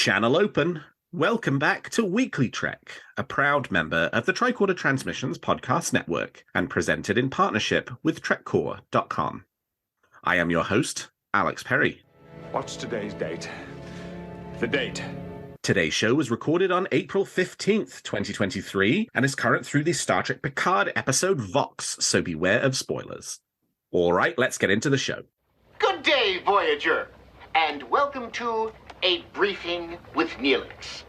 Channel open. Welcome back to WeeklyTrek, a proud member of the Tricorder Transmissions podcast network and presented in partnership with TrekCore.com. I am your host, Alex Perry. What's today's date? The date. Today's show was recorded on April 15th, 2023, and is current through the Star Trek Picard episode Vox, so beware of spoilers. All right, let's get into the show. Good day, Voyager, and welcome to A Briefing with Neelix.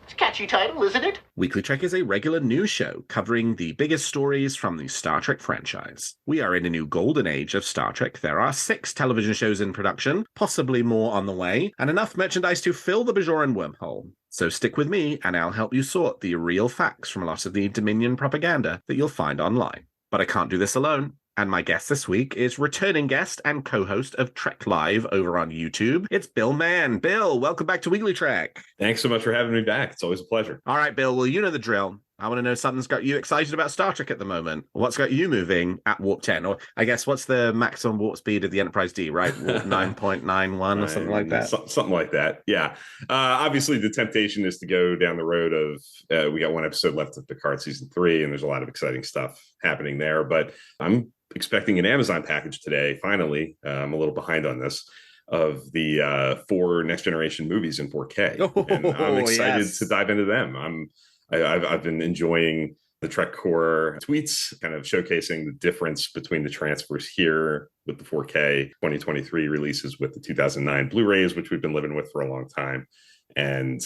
It's a catchy title, isn't it? WeeklyTrek is a regular news show covering the biggest stories from the Star Trek franchise. We are in a new golden age of Star Trek. There are 6 television shows in production, possibly more on the way, and enough merchandise to fill the Bajoran wormhole. So stick with me, and I'll help you sort the real facts from a lot of the Dominion propaganda that you'll find online. But I can't do this alone. And my guest this week is returning guest and co-host of Trek Live over on YouTube. It's Bill Mann. Bill, welcome back to WeeklyTrek. Thanks so much for having me back. It's always a pleasure. All right, Bill. Well, you know the drill. I want to know something's got you excited about Star Trek at the moment. What's got you moving at warp 10? Or I guess what's the maximum warp speed of the Enterprise D, right? Warp 9.91 or something like that? Something like that, yeah. Obviously, the temptation is to go down the road of, we got one episode left of Picard Season 3, and there's a lot of exciting stuff happening there. But I'm expecting an Amazon package today, finally. I'm a little behind on this, of the 4 Next Generation movies in 4K. And I'm excited to dive into them. I've been enjoying the Trek Core tweets, kind of showcasing the difference between the transfers here with the 4K 2023 releases with the 2009 Blu-rays, which we've been living with for a long time. And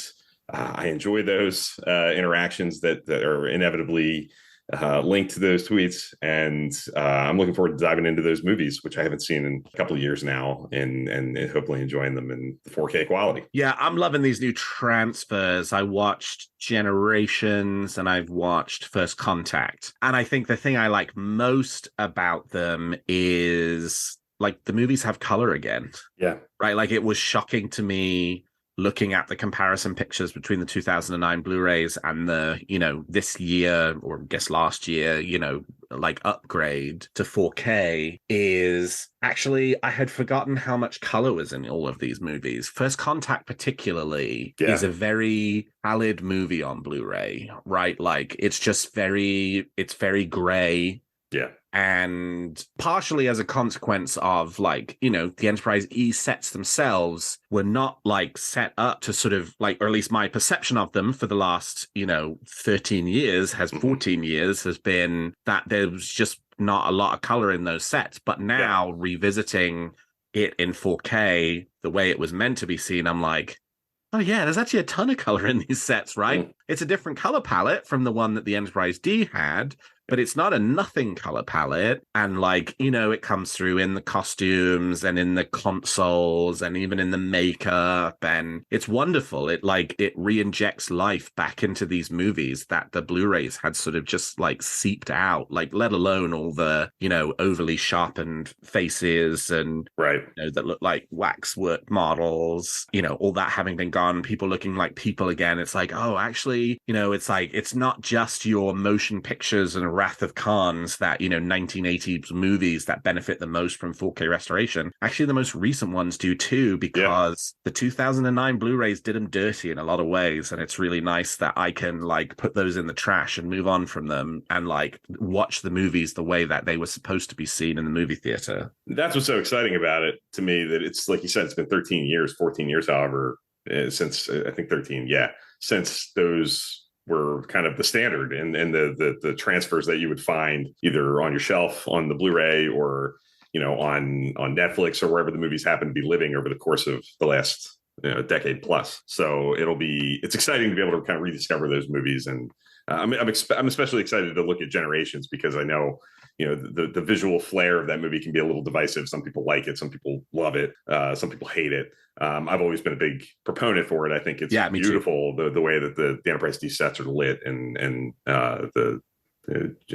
I enjoy those interactions that are inevitably linked to those tweets, and I'm looking forward to diving into those movies, which I haven't seen in a couple of years now, and hopefully enjoying them in the 4K quality. Yeah, I'm loving these new transfers. I watched Generations and I've watched First Contact, and I think the thing I like most about them is like the movies have color again. Yeah, right. Like it was shocking to me looking at the comparison pictures between the 2009 Blu-rays and the, this year, or I guess last year, like upgrade to 4K is actually, I had forgotten how much color was in all of these movies. First Contact particularly is a very pallid movie on Blu-ray, right? Like it's very gray. Yeah. And partially as a consequence of the Enterprise E sets themselves were not set up to sort of or at least my perception of them for the last, 13 years, 14 years has been that there was just not a lot of color in those sets. But now revisiting it in 4K, the way it was meant to be seen, I'm like, oh yeah, there's actually a ton of color in these sets, right? It's a different color palette from the one that the Enterprise D had, but it's not a nothing color palette. And it comes through in the costumes and in the consoles and even in the makeup. And it's wonderful. It re-injects life back into these movies that the Blu-rays had sort of just seeped out, let alone all the, overly sharpened faces and that look like waxwork models, all that having been gone, people looking like people again. It's oh, actually, it's not just your motion pictures and Wrath of Khans that 1980s movies that benefit the most from 4K restoration. Actually, the most recent ones do too, because the 2009 Blu-rays did them dirty in a lot of ways, and it's really nice that I can put those in the trash and move on from them and watch the movies the way that they were supposed to be seen in the movie theater. That's what's so exciting about it to me, that it's like you said, it's been 13 years, 14 years, however, since I think 13, since those were kind of the standard and the transfers that you would find either on your shelf on the Blu-ray or on Netflix or wherever the movies happen to be living over the course of the last decade plus. So it's exciting to be able to kind of rediscover those movies, and I'm especially excited to look at Generations, because I know the visual flair of that movie can be a little divisive. Some people like it, some people love it, some people hate it. I've always been a big proponent for it. I think it's beautiful the way that the Enterprise D sets are lit, and the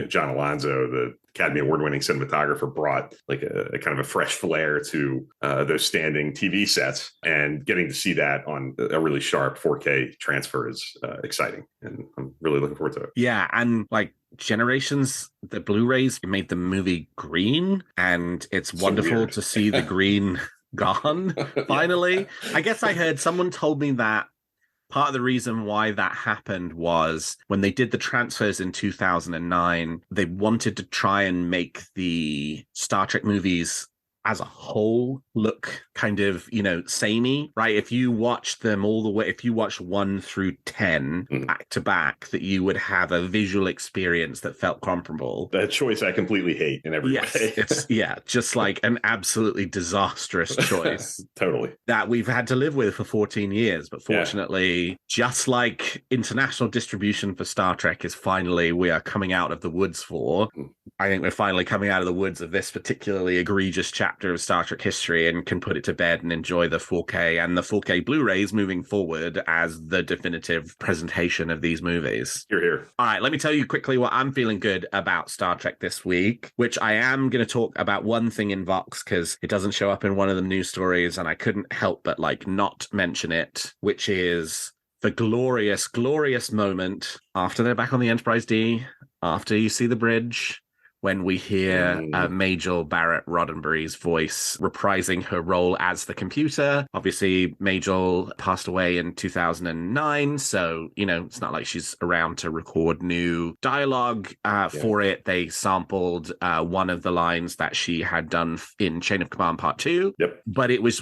John Alonzo, the Academy Award-winning cinematographer, brought a kind of a fresh flair to those standing TV sets, and getting to see that on a really sharp 4K transfer is exciting, and I'm really looking forward to it. Yeah, and Generations, the Blu-rays made the movie green, and it's wonderful to see the green gone finally. I guess I heard someone told me that Part of the reason why that happened was when they did the transfers in 2009, they wanted to try and make the Star Trek movies as a whole look kind of, samey, right? If you watch them all the way, if you watch 1 through 10 back to back, that you would have a visual experience that felt comparable. That choice I completely hate in every way. It's just like an absolutely disastrous choice. Totally. That we've had to live with for 14 years. But fortunately, just like international distribution for Star Trek is finally, we are coming out of the woods for. I think we're finally coming out of the woods of this particularly egregious chapter of Star Trek history and can put it to bed and enjoy the 4K and the 4K Blu-rays moving forward as the definitive presentation of these movies. You're here. All right, let me tell you quickly what I'm feeling good about Star Trek this week, which I am going to talk about one thing in Vox because it doesn't show up in one of the news stories and I couldn't help but not mention it, which is the glorious, glorious moment after they're back on the Enterprise D, after you see the bridge, when we hear Major Barrett Roddenberry's voice reprising her role as the computer. Obviously, Major passed away in 2009, so, it's not like she's around to record new dialogue for it. They sampled one of the lines that she had done in Chain of Command Part 2. Yep. But it was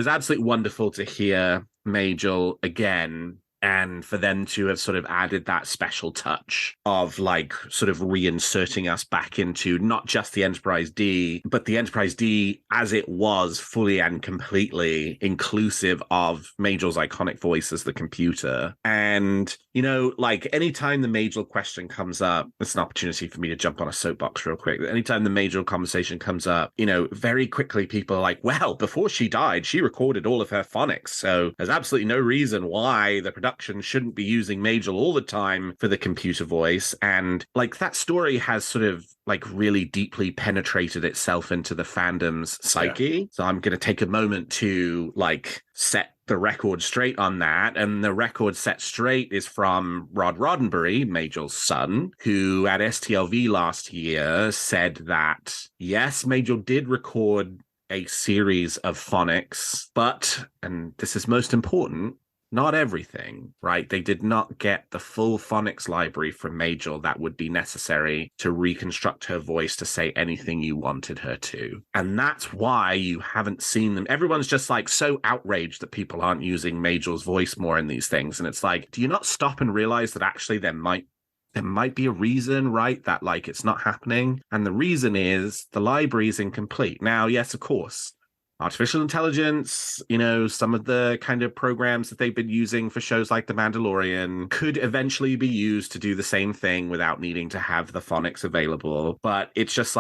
absolutely wonderful to hear Major again, and for them to have sort of added that special touch of sort of reinserting us back into not just the Enterprise D, but the Enterprise D as it was fully and completely inclusive of Major's iconic voice as the computer. And, anytime the Major question comes up, it's an opportunity for me to jump on a soapbox real quick. Anytime the Major conversation comes up, very quickly people are like, well, before she died, she recorded all of her phonics. So there's absolutely no reason why the production shouldn't be using Major all the time for the computer voice. And that story has sort of really deeply penetrated itself into the fandom's psyche. Yeah. So I'm going to take a moment to set the record straight on that. And the record set straight is from Rod Roddenberry, Major's son, who at STLV last year said that, yes, Major did record a series of phonics, but, and this is most important, not everything, right? They did not get the full phonics library from Major that would be necessary to reconstruct her voice to say anything you wanted her to. And that's why you haven't seen them. Everyone's just so outraged that people aren't using Major's voice more in these things. And it's do you not stop and realize that actually there might be a reason, right, that it's not happening? And the reason is the library is incomplete. Now, yes, of course, artificial intelligence, some of the kind of programs that they've been using for shows like The Mandalorian could eventually be used to do the same thing without needing to have the phonics available. But it's just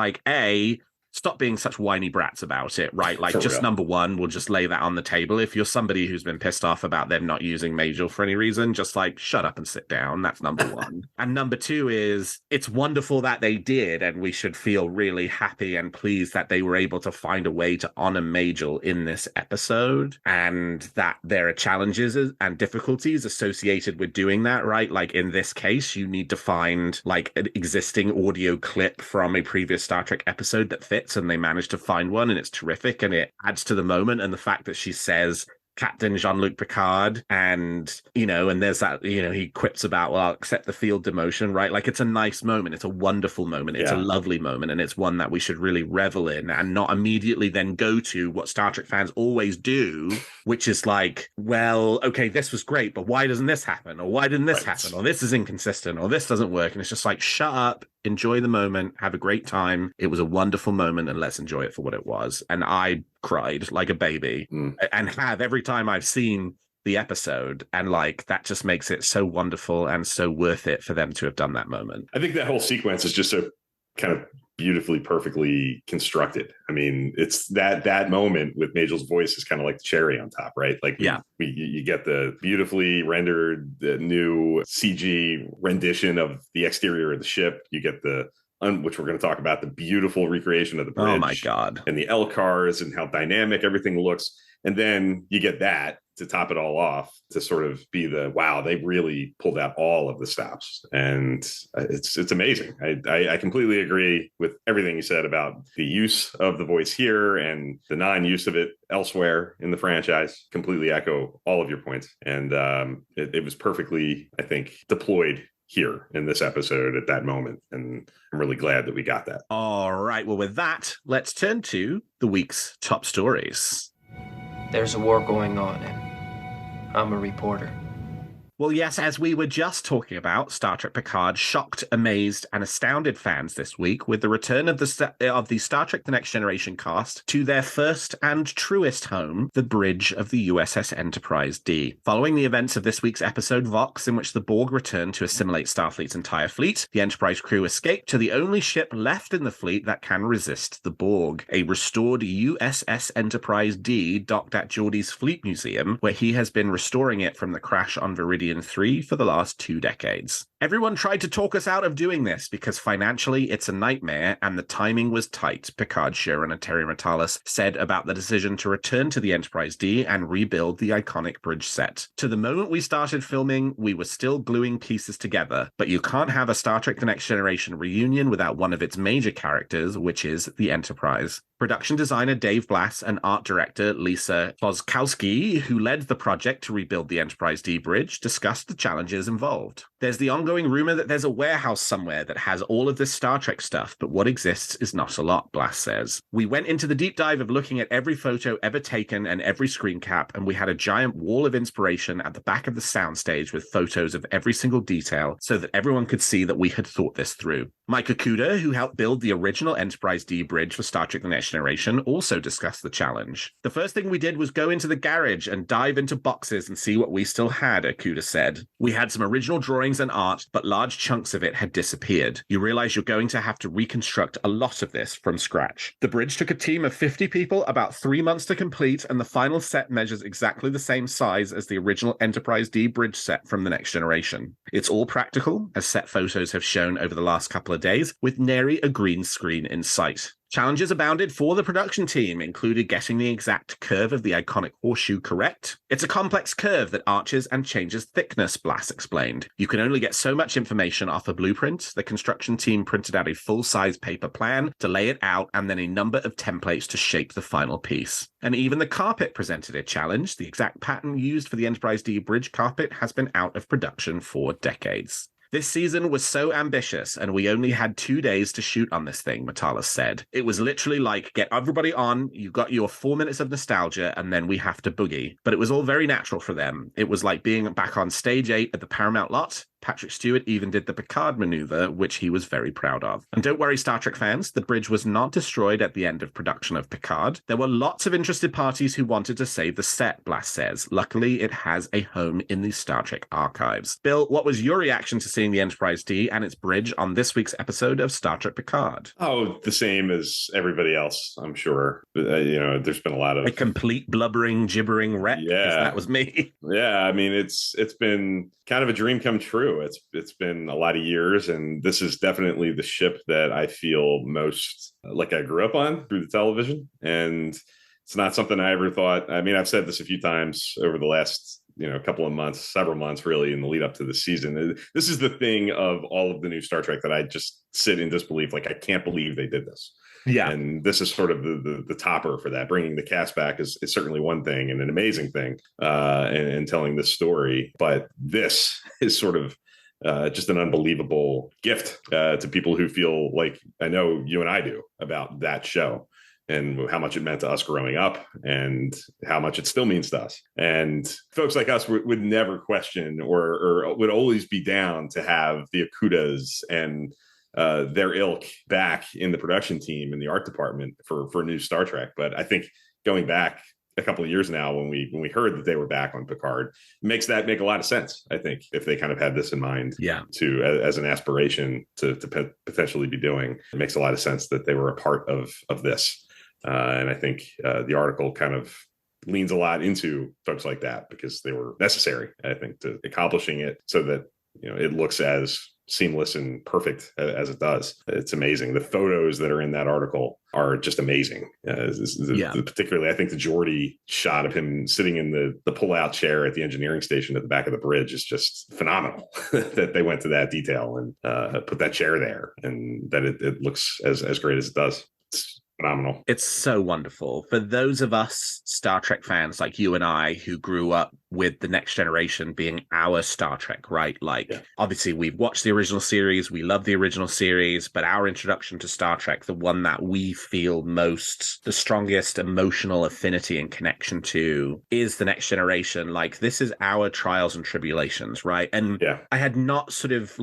stop being such whiny brats about it, right? Number one, we'll just lay that on the table. If you're somebody who's been pissed off about them not using Major for any reason, just shut up and sit down. That's number one. And number two is, it's wonderful that they did, and we should feel really happy and pleased that they were able to find a way to honor Major in this episode, and that there are challenges and difficulties associated with doing that, right? In this case, you need to find an existing audio clip from a previous Star Trek episode that fits, and they managed to find one, and it's terrific, and it adds to the moment. And the fact that she says Captain Jean-Luc Picard, and and there's that, he quips about, well, I'll accept the field demotion, right? It's a nice moment, it's a wonderful moment, it's a lovely moment, and it's one that we should really revel in and not immediately then go to what Star Trek fans always do, which is well, okay, this was great, but why doesn't this happen? Or why didn't this happen? Or this is inconsistent, or this doesn't work. And it's just shut up, enjoy the moment, have a great time. It was a wonderful moment, and let's enjoy it for what it was. And I cried like a baby and have every time I've seen the episode, and that just makes it so wonderful and so worth it for them to have done that moment. I think that whole sequence is just so kind of beautifully, perfectly constructed. I mean, it's that moment with Major's voice is kind of like the cherry on top, right? You get the beautifully rendered, the new CG rendition of the exterior of the ship. You get which we're going to talk about, the beautiful recreation of the bridge. Oh my God. And the L cars and how dynamic everything looks. And then you get that to top it all off, to sort of be the, wow, they really pulled out all of the stops. And it's amazing. I completely agree with everything you said about the use of the voice here and the non-use of it elsewhere in the franchise. Completely echo all of your points. And it was perfectly, I think, deployed here in this episode at that moment. And I'm really glad that we got that. All right. Well, with that, let's turn to the week's top stories. There's a war going on, and I'm a reporter. Well, yes, as we were just talking about, Star Trek Picard shocked, amazed, and astounded fans this week with the return of the Star Trek The Next Generation cast to their first and truest home, the bridge of the USS Enterprise D. Following the events of this week's episode Vox, in which the Borg returned to assimilate Starfleet's entire fleet, the Enterprise crew escaped to the only ship left in the fleet that can resist the Borg, a restored USS Enterprise D docked at Geordi's Fleet Museum, where he has been restoring it from the crash on Viridian 3 for the last 2 decades. Everyone tried to talk us out of doing this because financially it's a nightmare and the timing was tight, Picard showrunner Terry Matalas said about the decision to return to the Enterprise D and rebuild the iconic bridge set. To the moment we started filming, we were still gluing pieces together, but you can't have a Star Trek The Next Generation reunion without one of its major characters, which is the Enterprise. Production designer Dave Blass and art director Lisa Kloskowski, who led the project to rebuild the Enterprise D bridge, discussed the challenges involved. There's the ongoing rumor that there's a warehouse somewhere that has all of this Star Trek stuff, but what exists is not a lot, Blass says. We went into the deep dive of looking at every photo ever taken and every screen cap, and we had a giant wall of inspiration at the back of the soundstage with photos of every single detail so that everyone could see that we had thought this through. Mike Okuda, who helped build the original Enterprise D bridge for Star Trek The Next Generation, also discussed the challenge. The first thing we did was go into the garage and dive into boxes and see what we still had, Okuda said. We had some original drawings and art, but large chunks of it had disappeared. You realize you're going to have to reconstruct a lot of this from scratch. The bridge took a team of 50 people about 3 months to complete, and the final set measures exactly the same size as the original Enterprise D bridge set from The Next Generation. It's all practical, as set photos have shown over the last couple of days, with nary a green screen in sight. Challenges abounded for the production team, included getting the exact curve of the iconic horseshoe correct. It's a complex curve that arches and changes thickness, Blass explained. You can only get so much information off a blueprint. The construction team printed out a full-size paper plan to lay it out and then a number of templates to shape the final piece. And even the carpet presented a challenge. The exact pattern used for the Enterprise D bridge carpet has been out of production for decades. This season was so ambitious, and we only had 2 days to shoot on this thing, Matalas said. It was literally like, get everybody on, you got your 4 minutes of nostalgia, and then we have to boogie. But it was all very natural for them. It was like being back on stage 8 at the Paramount lot. Patrick Stewart even did the Picard maneuver, which he was very proud of. And don't worry, Star Trek fans, the bridge was not destroyed at the end of production of Picard. There were lots of interested parties who wanted to save the set, Blass says. Luckily, it has a home in the Star Trek archives. Bill, what was your reaction to seeing the Enterprise D and its bridge on this week's episode of Star Trek Picard? Oh, the same as everybody else, I'm sure. There's been a lot of... a complete blubbering, gibbering wreck. Yeah. That was me. Yeah, I mean, it's been kind of a dream come true. It's been a lot of years, and this is definitely the ship that I feel most like I grew up on through the television. And it's not something I ever thought. I mean, I've said this a few times over the last couple of months, several months really, in the lead up to the season. This is the thing of all of the new Star Trek that I just sit in disbelief. Like, I can't believe they did this. Yeah. And this is sort of the topper for that. Bringing the cast back is certainly one thing and an amazing thing, and telling this story. But this is sort of just an unbelievable gift to people who feel like I know you and I do about that show and how much it meant to us growing up and how much it still means to us. And folks like us would never question or would always be down to have the Okudas and their ilk back in the production team in the art department for new Star Trek. But I think going back a couple of years now, when we heard that they were back on Picard, makes that make a lot of sense. I think if they kind of had this in mind, as an aspiration to potentially be doing, it makes a lot of sense that they were a part of this. And I think the article kind of leans a lot into folks like that because they were necessary, I think, to accomplishing it so that it looks as seamless and perfect as it does. It's amazing. The photos that are in that article are just amazing. Particularly, I think the Geordi shot of him sitting in the pull-out chair at the engineering station at the back of the bridge is just phenomenal. That they went to that detail and put that chair there, and that it looks as great as it does. It's phenomenal. It's so wonderful. For those of us Star Trek fans like you and I who grew up with The Next Generation being our Star Trek, right? Obviously we've watched the original series, we love the original series, but our introduction to Star Trek, the one that we feel the strongest emotional affinity and connection to, is The Next Generation. This is our trials and tribulations, right? And I had not sort of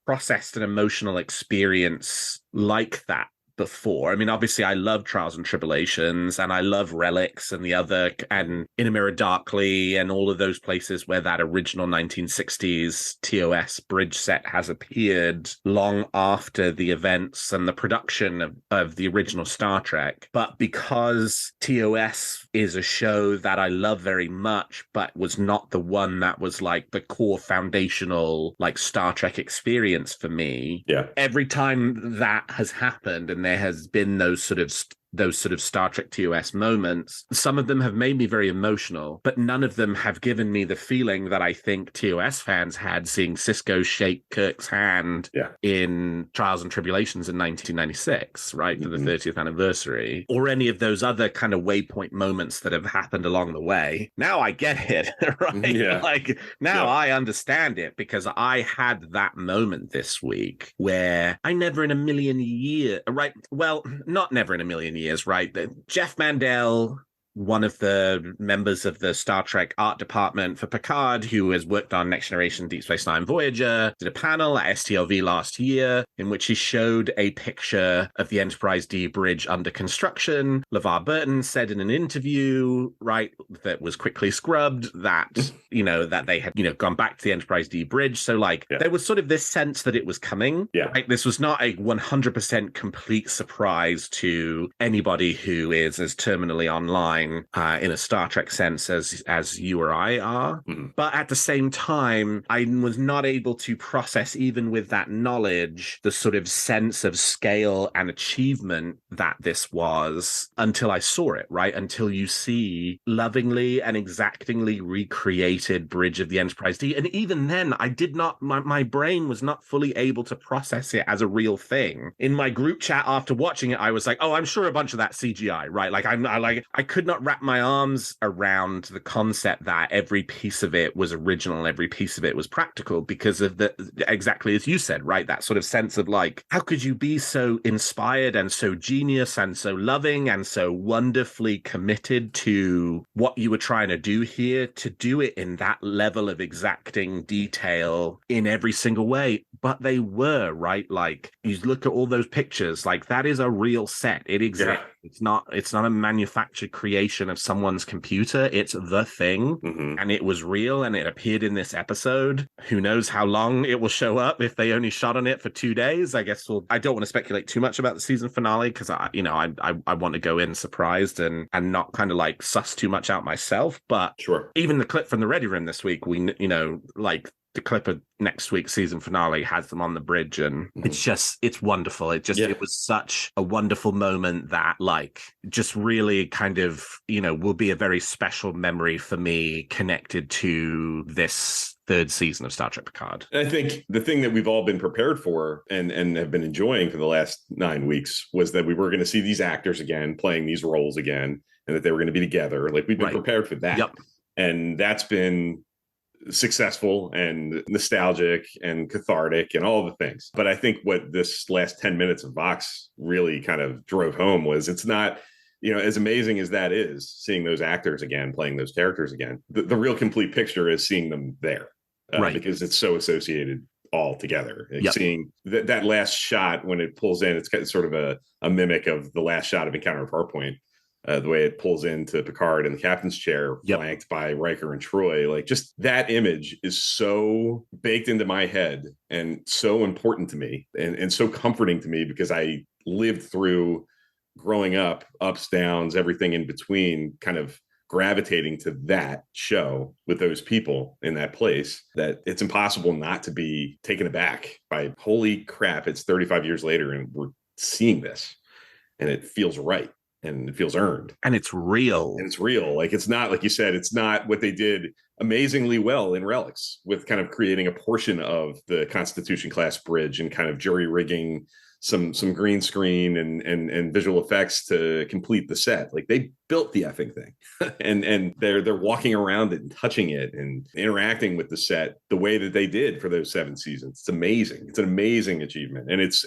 processed an emotional experience like that before. I mean, obviously I love Trials and Tribulations, and I love Relics and and In a Mirror Darkly, and all of those places where that original 1960s TOS bridge set has appeared long after the events and the production of the original Star Trek. But because TOS is a show that I love very much, but was not the one that was the core foundational Star Trek experience for me. Every time that has happened and there has been those sort of Star Trek TOS moments, some of them have made me very emotional, but none of them have given me the feeling that I think TOS fans had seeing Sisko shake Kirk's hand in Trials and Tribulations in 1996, right, for the 30th anniversary, or any of those other kind of waypoint moments that have happened along the way. Now I get it, right? Now I understand it, because I had that moment this week where I never in a million years, right? Well, not never in a million years, right? Jeff Mandel, one of the members of the Star Trek art department for Picard, who has worked on Next Generation, Deep Space Nine, Voyager, did a panel at STLV last year in which he showed a picture of the Enterprise D bridge under construction. LeVar Burton said in an interview, right, that was quickly scrubbed, that, that they had, gone back to the Enterprise D bridge. So there was sort of this sense that it was coming. Right? This was not a 100% complete surprise to anybody who is as terminally online in a Star Trek sense as you or I are. But at the same time, I was not able to process, even with that knowledge, the sort of sense of scale and achievement that this was until I saw it, right? Until you see lovingly and exactingly recreated Bridge of the Enterprise D. And even then, I did not, my brain was not fully able to process it as a real thing. In my group chat after watching it, I was like, oh, I'm sure a bunch of that CGI, right? I could not wrap my arms around the concept that every piece of it was original, every piece of it was practical, because of exactly as you said, right? That sort of sense of how could you be so inspired and so genius and so loving and so wonderfully committed to what you were trying to do here, to do it in that level of exacting detail in every single way. But they were, right? You look at all those pictures, that is a real set. It exists. It's not a manufactured creation of someone's computer. It's the thing, and it was real, and it appeared in this episode. Who knows how long it will show up if they only shot on it for 2 days? I guess I don't want to speculate too much about the season finale, because I want to go in surprised and not kind of suss too much out myself. But even the clip from the Ready Room this week, the clip of next week's season finale has them on the bridge, and it's wonderful. It was such a wonderful moment that just really kind of, will be a very special memory for me connected to this third season of Star Trek Picard. I think the thing that we've all been prepared for and have been enjoying for the last 9 weeks was that we were going to see these actors again, playing these roles again, and that they were going to be together. We've been prepared for that. And that's been successful and nostalgic and cathartic and all the things. But I think what this last 10 minutes of Vox really kind of drove home was, it's not, as amazing as that is, seeing those actors again, playing those characters again, the real complete picture is seeing them there, because it's so associated all together. Seeing that last shot when it pulls in, it's sort of a mimic of the last shot of Encounter at Farpoint. The way it pulls into Picard in the captain's chair, flanked by Riker and Troy, just that image is so baked into my head and so important to me and so comforting to me, because I lived through growing up, ups, downs, everything in between, kind of gravitating to that show with those people in that place that it's impossible not to be taken aback by, holy crap, it's 35 years later and we're seeing this and it feels right and it feels earned. And it's real. And it's real. Like, it's not, like you said, it's not what they did amazingly well in Relics with kind of creating a portion of the Constitution class bridge and kind of jury rigging some green screen and visual effects to complete the set. Like, they built the effing thing and they're walking around it and touching it and interacting with the set the way that they did for those 7 seasons. It's amazing. It's an amazing achievement. And it's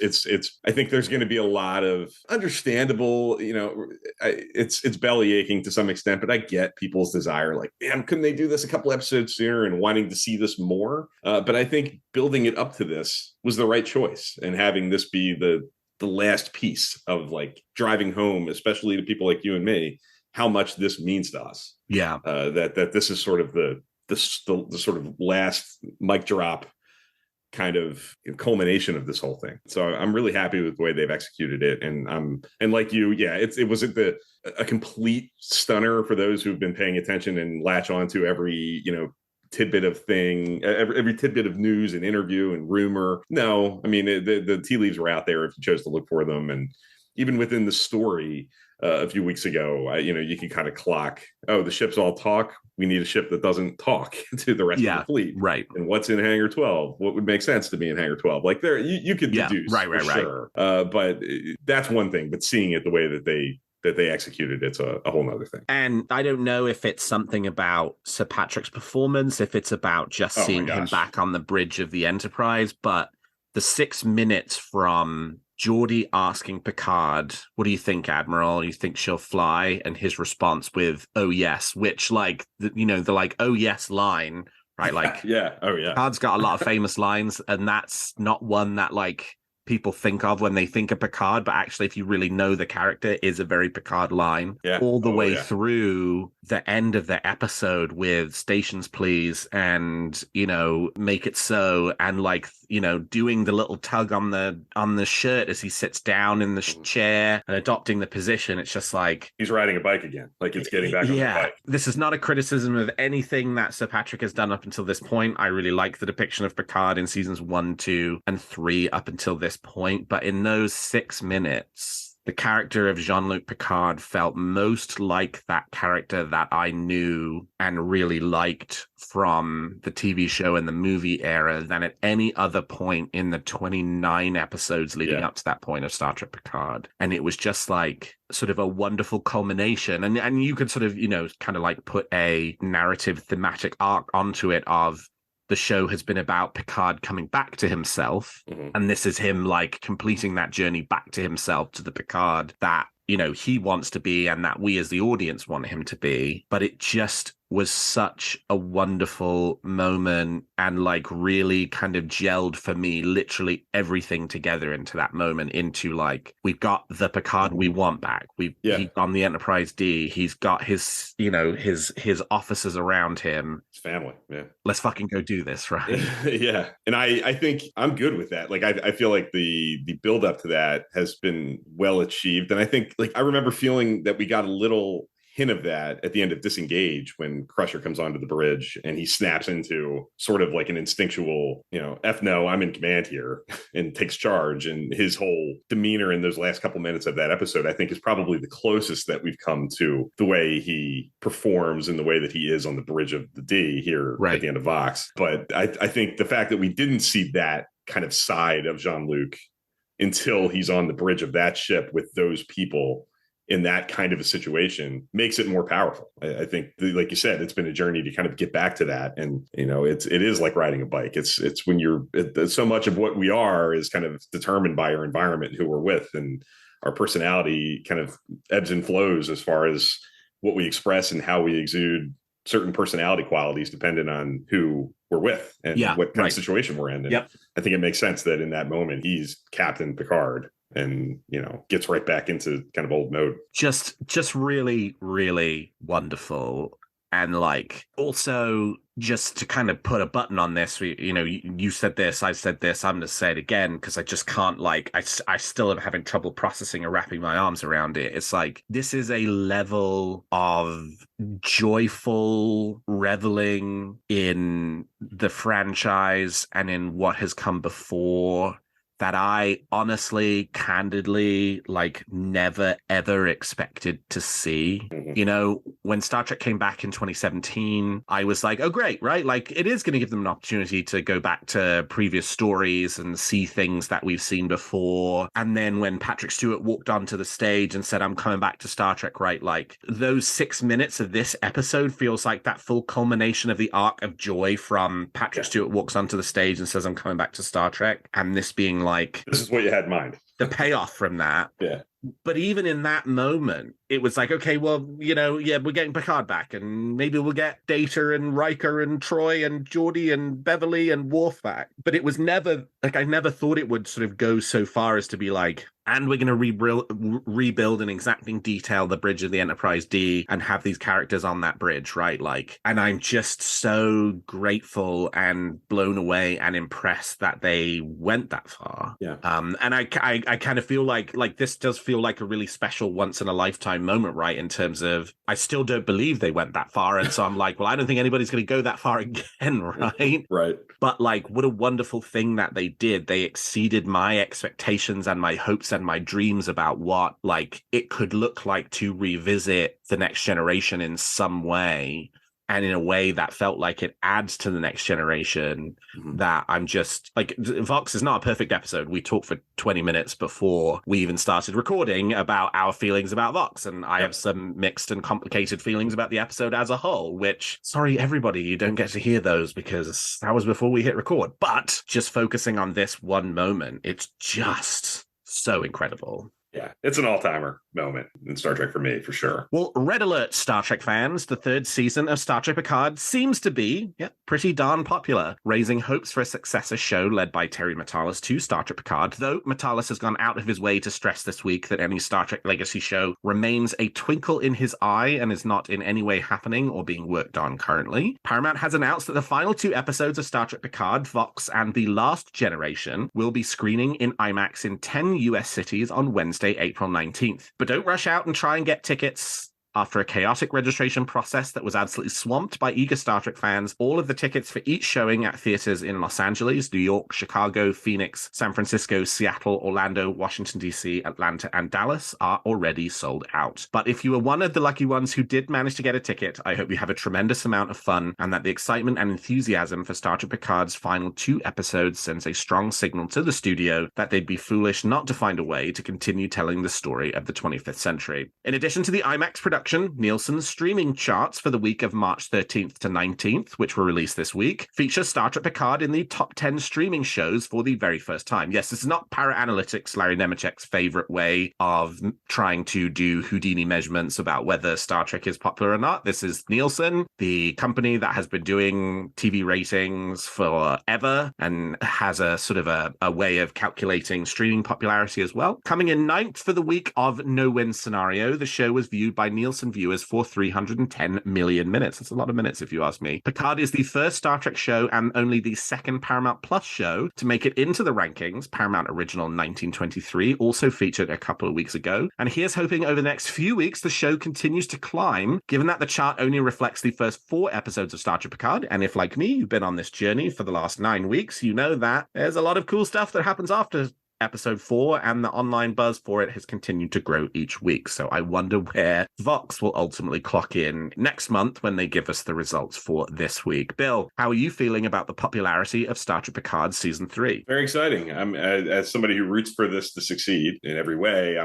I think there's going to be a lot of understandable, it's belly aching to some extent, but I get people's desire, like, man, couldn't they do this a couple episodes sooner, and wanting to see this more. But I think building it up to this was the right choice, and having this be the last piece of like driving home, especially to people like you and me, how much this means to us. Yeah. That this is sort of the sort of last mic drop kind of culmination of this whole thing. So I'm really happy with the way they've executed it. And like you, yeah, it wasn't a complete stunner for those who've been paying attention and latch onto every, tidbit of thing, every tidbit of news and interview and rumor. No, I mean, the tea leaves were out there if you chose to look for them. And even within the story a few weeks ago, you can kind of clock, oh, the ships all talk. We need a ship that doesn't talk to the rest of the fleet. Right. And what's in Hangar 12? What would make sense to be in Hangar 12? Like, there, you could deduce. Right. Sure. But that's one thing, but seeing it the way that they executed, it's a whole nother thing. And I don't know if it's something about Sir Patrick's performance, if it's about just seeing him back on the bridge of the Enterprise, but the 6 minutes from Geordi asking Picard, what do you think, Admiral? You think she'll fly? And his response with, oh, yes, which, like, the like, oh, yes line, right? Like, yeah. Oh, yeah. Picard's got a lot of famous lines, and that's not one that, like, people think of when they think of Picard, but actually, if you really know the character, is a very Picard line. All the way through the end of the episode with stations please and make it so, and like doing the little tug on the shirt as he sits down in the chair and adopting the position. It's just like he's riding a bike again, like it's getting back on the bike. This is not a criticism of anything that Sir Patrick has done up until this point. I really like the depiction of Picard in seasons 1, 2, and 3 up until this point, but in those 6 minutes, the character of Jean-Luc Picard felt most like that character that I knew and really liked from the TV show and the movie era than at any other point in the 29 episodes leading up to that point of Star Trek Picard. And it was just like sort of a wonderful culmination. And you could sort of, kind of like put a narrative thematic arc onto it of the show has been about Picard coming back to himself. Mm-hmm. And this is him like completing that journey back to himself, to the Picard that, he wants to be and that we as the audience want him to be. But it just was such a wonderful moment and like really kind of gelled for me, literally everything together into that moment, into like, we've got the Picard we want back. He's on the Enterprise D. He's got his, his officers around him. His family. Yeah. Let's fucking go do this, right? Yeah. And I think I'm good with that. Like, I feel like the build up to that has been well achieved. And I think, like, I remember feeling that we got a little hint of that at the end of Disengage when Crusher comes onto the bridge and he snaps into sort of like an instinctual, F no, I'm in command here, and takes charge. And his whole demeanor in those last couple minutes of that episode, I think, is probably the closest that we've come to the way he performs and the way that he is on the bridge of the D here at the end of Vox. But I think the fact that we didn't see that kind of side of Jean-Luc until he's on the bridge of that ship with those people in that kind of a situation makes it more powerful. I think, like you said, it's been a journey to kind of get back to that. And, it is like riding a bike. It's when so much of what we are is kind of determined by our environment, who we're with, and our personality kind of ebbs and flows as far as what we express and how we exude certain personality qualities dependent on who we're with and what kind of situation we're in. And I think it makes sense that in that moment, he's Captain Picard and, gets right back into kind of old mode. Just really, really wonderful. And like, also just to kind of put a button on this, you said this, I said this, I'm going to say it again because I just can't, like, I still am having trouble processing or wrapping my arms around it. It's like, this is a level of joyful reveling in the franchise and in what has come before that I honestly, candidly, like, never, ever expected to see. When Star Trek came back in 2017, I was like, oh, great, right? Like, it is going to give them an opportunity to go back to previous stories and see things that we've seen before. And then when Patrick Stewart walked onto the stage and said, I'm coming back to Star Trek, right? Like, those 6 minutes of this episode feels like that full culmination of the arc of joy from Patrick Stewart walks onto the stage and says, I'm coming back to Star Trek. And this being like, this is what you had in mind. The payoff from that. Yeah. But even in that moment, it was like, okay, well, we're getting Picard back, and maybe we'll get Data and Riker and Troy and Geordi and Beverly and Worf back. But it was never, like, I never thought it would sort of go so far as to be like, and we're going to rebuild in exacting detail the bridge of the Enterprise D and have these characters on that bridge, right? Like, and I'm just so grateful and blown away and impressed that they went that far. Yeah. And I kind of feel like this does feel like a really special once in a lifetime moment, right? In terms of, I still don't believe they went that far. And so I'm like, well, I don't think anybody's going to go that far again, right? Right. But like, what a wonderful thing that they did. They exceeded my expectations and my hopes and my dreams about what, like, it could look like to revisit the Next Generation in some way. And in a way that felt like it adds to the Next Generation, that I'm just like, Vox is not a perfect episode. We talked for 20 minutes before we even started recording about our feelings about Vox. And I have some mixed and complicated feelings about the episode as a whole, which, sorry, everybody, you don't get to hear those because that was before we hit record. But just focusing on this one moment, it's just so incredible. Yeah, it's an all-timer moment in Star Trek for me, for sure. Well, red alert, Star Trek fans. The third season of Star Trek Picard seems to be pretty darn popular, raising hopes for a successor show led by Terry Matalas to Star Trek Picard, though Matalas has gone out of his way to stress this week that any Star Trek Legacy show remains a twinkle in his eye and is not in any way happening or being worked on currently. Paramount has announced that the final 2 episodes of Star Trek Picard, Vox and The Last Generation, will be screening in IMAX in 10 US cities on Wednesday, April 19th. But don't rush out and try and get tickets. After a chaotic registration process that was absolutely swamped by eager Star Trek fans, all of the tickets for each showing at theaters in Los Angeles, New York, Chicago, Phoenix, San Francisco, Seattle, Orlando, Washington, D.C., Atlanta, and Dallas are already sold out. But if you were one of the lucky ones who did manage to get a ticket, I hope you have a tremendous amount of fun and that the excitement and enthusiasm for Star Trek Picard's final 2 episodes sends a strong signal to the studio that they'd be foolish not to find a way to continue telling the story of the 25th century. In addition to the IMAX production, Nielsen's streaming charts for the week of March 13th to 19th, which were released this week, feature Star Trek Picard in the top 10 streaming shows for the very first time. Yes, this is not Para-Analytics, Larry Nemechek's favorite way of trying to do Houdini measurements about whether Star Trek is popular or not. This is Nielsen, the company that has been doing TV ratings forever and has a sort of a way of calculating streaming popularity as well. Coming in 9th for the week of No-Win Scenario, the show was viewed by Nielsen viewers for 310 million minutes. That's a lot of minutes, if you ask me. Picard is the first Star Trek show and only the second Paramount Plus show to make it into the rankings. Paramount Original 1923 also featured a couple of weeks ago. And here's hoping over the next few weeks the show continues to climb, given that the chart only reflects the first 4 episodes of Star Trek Picard. And if, like me, you've been on this journey for the last 9 weeks, you know that there's a lot of cool stuff that happens after episode 4, and the online buzz for it has continued to grow each week. So I wonder where Vox will ultimately clock in next month when they give us the results for this week. Bill, how are you feeling about the popularity of Star Trek Picard Season 3? Very exciting. I'm as somebody who roots for this to succeed in every way.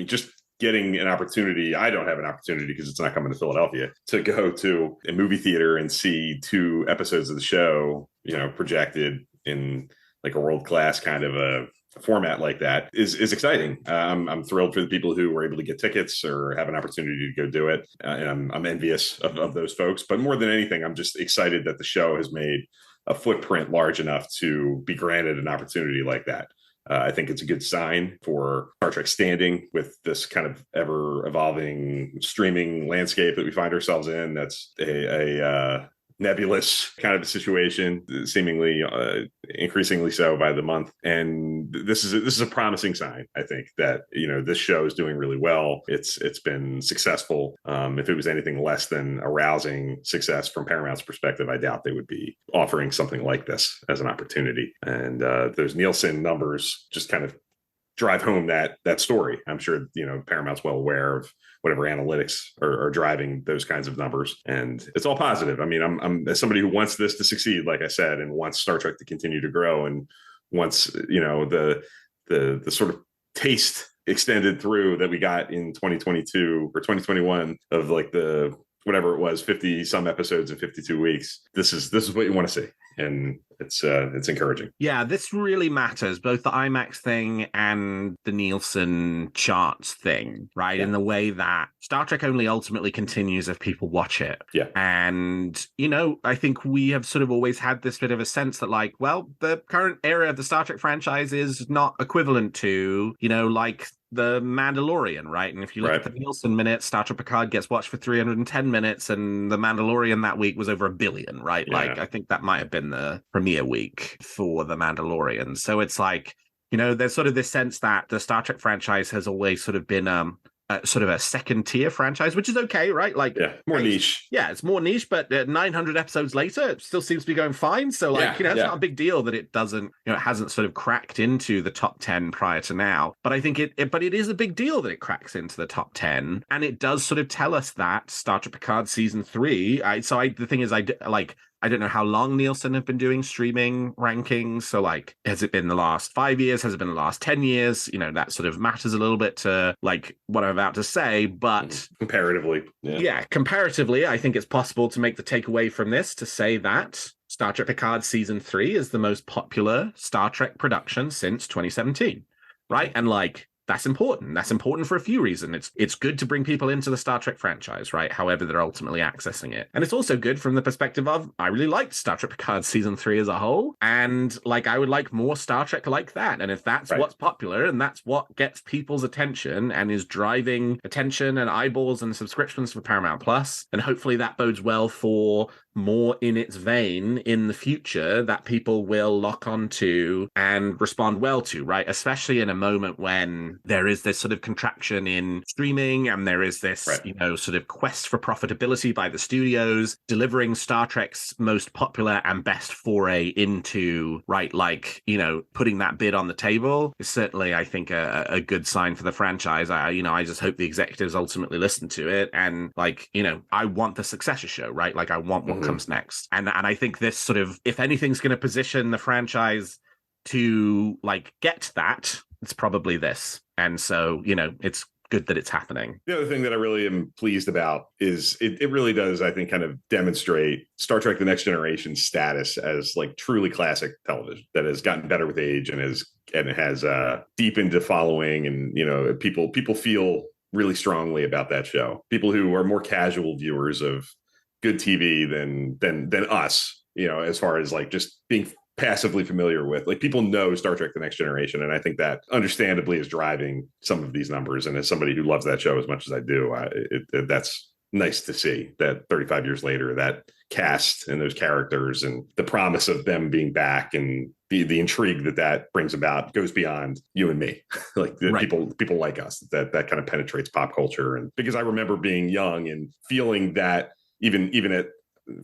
Just getting an opportunity. I don't have an opportunity because it's not coming to Philadelphia to go to a movie theater and see 2 episodes of the show, projected in like a world-class kind of a format like that is exciting. I'm thrilled for the people who were able to get tickets or have an opportunity to go do it. And I'm envious of those folks. But more than anything, I'm just excited that the show has made a footprint large enough to be granted an opportunity like that. I think it's a good sign for Star Trek standing with this kind of ever-evolving streaming landscape that we find ourselves in. That's a nebulous kind of a situation, seemingly increasingly so by the month. And this is a promising sign, I think, that this show is doing really well. It's been successful. If it was anything less than a rousing success from Paramount's perspective, I doubt they would be offering something like this as an opportunity. And those Nielsen numbers just kind of drive home that story. I'm sure Paramount's well aware of whatever analytics are driving those kinds of numbers, and it's all positive. I mean, I'm as somebody who wants this to succeed, like I said, and wants Star Trek to continue to grow, and wants the sort of taste extended through that we got in 2022 or 2021 of like the whatever it was, 50 some episodes in 52 weeks. This is what you want to see. And it's encouraging. Yeah, this really matters, both the IMAX thing and the Nielsen charts thing, right? Yeah. In the way that Star Trek only ultimately continues if people watch it. Yeah. And, I think we have sort of always had this bit of a sense that, like, well, the current era of the Star Trek franchise is not equivalent to, like the Mandalorian, right? And if you look at the Nielsen minutes, Star Trek Picard gets watched for 310 minutes, and the Mandalorian that week was over 1 billion, right? Yeah. Like, I think that might have been the premiere week for the Mandalorian. So it's like, there's sort of this sense that the Star Trek franchise has always sort of been sort of a second tier franchise, which is okay, right? Like, more niche. Yeah, it's more niche, but 900 episodes later, it still seems to be going fine. So, like, it's not a big deal that it doesn't, it hasn't sort of cracked into the top 10 prior to now. But I think but it is a big deal that it cracks into the top 10, and it does sort of tell us that Star Trek Picard season 3. The thing is, I don't know how long Nielsen have been doing streaming rankings. So, like, has it been the last 5 years? Has it been the last 10 years? That sort of matters a little bit to, like, what I'm about to say. But comparatively, comparatively, I think it's possible to make the takeaway from this to say that Star Trek Picard Season 3 is the most popular Star Trek production since 2017, right? And, like, that's important. That's important for a few reasons. It's good to bring people into the Star Trek franchise, right? However they're ultimately accessing it. And it's also good from the perspective of, I really liked Star Trek Picard Season 3 as a whole. And, like, I would like more Star Trek like that. And if that's what's popular and that's what gets people's attention and is driving attention and eyeballs and subscriptions for Paramount Plus, and hopefully that bodes well for more in its vein in the future that people will lock onto and respond well to, right? Especially in a moment when there is this sort of contraction in streaming and there is this, sort of quest for profitability by the studios, delivering Star Trek's most popular and best foray into, right, like, putting that bid on the table is certainly, I think, a good sign for the franchise. I just hope the executives ultimately listen to it. And, like, I want the successor show, right? Like, I want what comes next. And I think this sort of, if anything's going to position the franchise to, like, get that, it's probably this. And so, it's good that it's happening. The other thing that I really am pleased about is it really does, I think, kind of demonstrate Star Trek: The Next Generation's status as, like, truly classic television that has gotten better with age and has deepened to following, and people feel really strongly about that show. People who are more casual viewers of good TV than us, as far as, like, just being passively familiar with, like, people know Star Trek: The Next Generation, and I think that understandably is driving some of these numbers. And as somebody who loves that show as much as I do, that's nice to see that 35 years later, that cast and those characters and the promise of them being back and the intrigue that brings about goes beyond you and me. Like, people like us, that kind of penetrates pop culture. And because I remember being young and feeling that even at,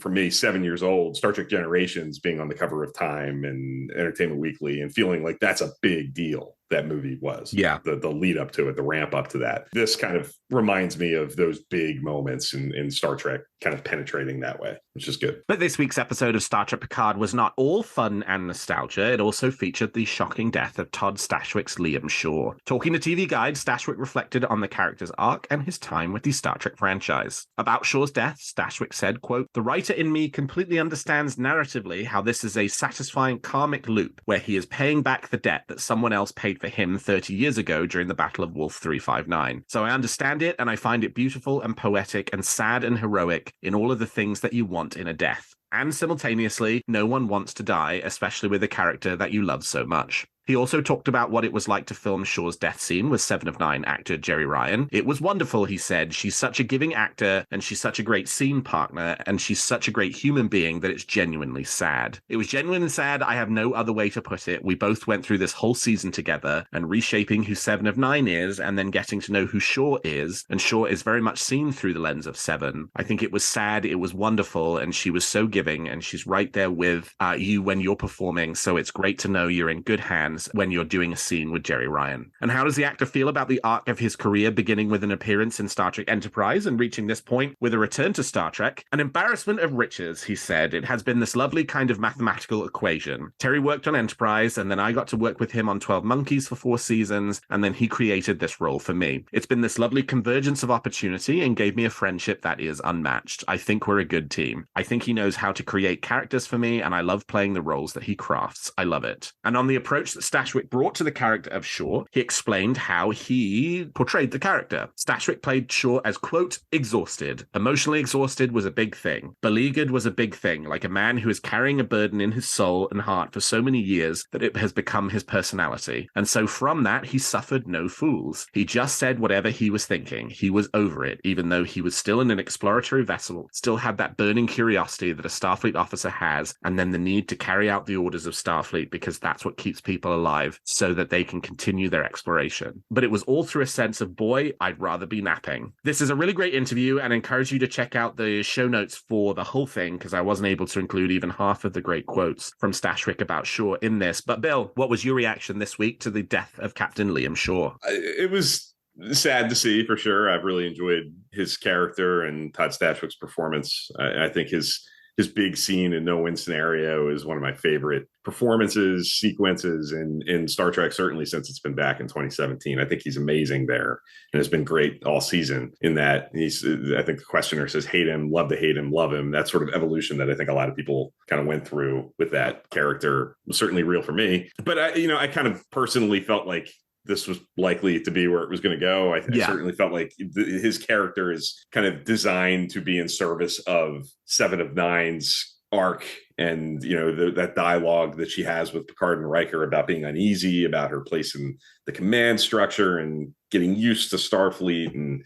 for me, 7 years old, Star Trek Generations being on the cover of Time and Entertainment Weekly, and feeling like that's a big deal. That movie was. Yeah. The lead up to it, the ramp up to that. This kind of reminds me of those big moments in Star Trek kind of penetrating that way, which is good. But this week's episode of Star Trek Picard was not all fun and nostalgia. It also featured the shocking death of Todd Stashwick's Liam Shaw. Talking to TV Guide, Stashwick reflected on the character's arc and his time with the Star Trek franchise. About Shaw's death, Stashwick said, quote, "The writer in me completely understands narratively how this is a satisfying karmic loop where he is paying back the debt that someone else paid for him 30 years ago during the Battle of Wolf 359. So I understand it, and I find it beautiful and poetic and sad and heroic in all of the things that you want in a death. And simultaneously, no one wants to die, especially with a character that you love so much." He also talked about what it was like to film Shaw's death scene with Seven of Nine actor Jerry Ryan. It was wonderful, he said. She's such a giving actor, and she's such a great scene partner, and she's such a great human being that it's genuinely sad. It was genuinely sad. I have no other way to put it. We both went through this whole season together, and reshaping who Seven of Nine is, and then getting to know who Shaw is, and Shaw is very much seen through the lens of Seven. I think it was sad, it was wonderful, and she was so giving, and she's right there with you when you're performing, so it's great to know you're in good hands when you're doing a scene with Jerry Ryan. And how does the actor feel about the arc of his career, beginning with an appearance in Star Trek Enterprise and reaching this point with a return to Star Trek? An embarrassment of riches, he said. It has been this lovely kind of mathematical equation. Terry worked on Enterprise, and then I got to work with him on 12 Monkeys for 4 seasons, and then he created this role for me. It's been this lovely convergence of opportunity and gave me a friendship that is unmatched. I think we're a good team. I think he knows how to create characters for me, and I love playing the roles that he crafts. I love it. And on the approach that Stashwick brought to the character of Shaw, he explained how he portrayed the character. Stashwick played Shaw as, quote, exhausted. Emotionally exhausted was a big thing. Beleaguered was a big thing, like a man who is carrying a burden in his soul and heart for so many years that it has become his personality. And so from that, he suffered no fools. He just said whatever he was thinking. He was over it, even though he was still in an exploratory vessel, still had that burning curiosity that a Starfleet officer has, and then the need to carry out the orders of Starfleet because that's what keeps people alive so that they can continue their exploration. But it was all through a sense of, boy, I'd rather be napping. This is a really great interview, and I encourage you to check out the show notes for the whole thing because I wasn't able to include even half of the great quotes from Stashwick about Shaw in this. But Bill, what was your reaction this week to the death of Captain Liam Shaw? It was sad to see, for sure. I've really enjoyed his character and Todd Stashwick's performance. I think his big scene in No Win Scenario is one of my favorite performances, sequences in Star Trek, certainly since it's been back in 2017. I think he's amazing there and has been great all season in that. I think the questioner says, hate him, love to hate him, love him. That sort of evolution that I think a lot of people kind of went through with that character was certainly real for me. But I kind of personally felt like this was likely to be where it was going to go. I certainly felt like his character is kind of designed to be in service of Seven of Nine's arc and, that dialogue that she has with Picard and Riker about being uneasy about her place in the command structure and getting used to Starfleet. And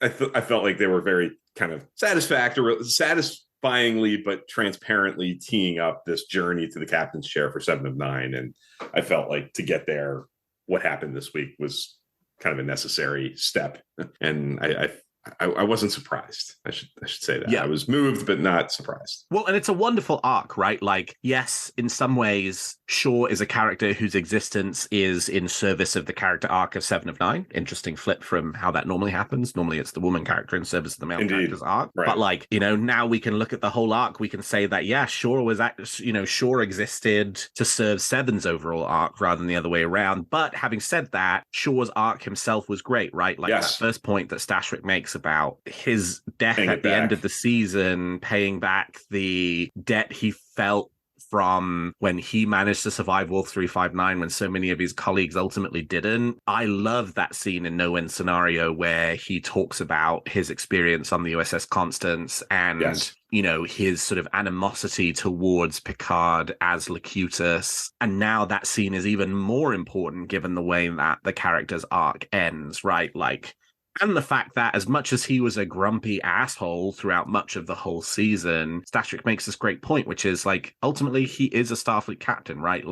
I felt like they were very kind of satisfyingly but transparently teeing up this journey to the captain's chair for Seven of Nine. And I felt like to get there, what happened this week was kind of a necessary step. And I wasn't surprised. I should say that. Yeah. I was moved, but not surprised. Well, and it's a wonderful arc, right? Like, yes, in some ways, Shaw is a character whose existence is in service of the character arc of Seven of Nine. Interesting flip from how that normally happens. Normally, it's the woman character in service of the male character's arc. Right. But now we can look at the whole arc. We can say that, yeah, Shaw existed to serve Seven's overall arc rather than the other way around. But having said that, Shaw's arc himself was great, right? Like that first point that Stashwick makes about his death at the end of the season, paying back the debt he felt from when he managed to survive Wolf 359 when so many of his colleagues ultimately didn't. I love that scene in No Win Scenario where he talks about his experience on the USS Constance and his sort of animosity towards Picard as Locutus. And now that scene is even more important given the way that the character's arc ends, right? And the fact that as much as he was a grumpy asshole throughout much of the whole season, Stashwick makes this great point, which is ultimately he is a Starfleet captain, right?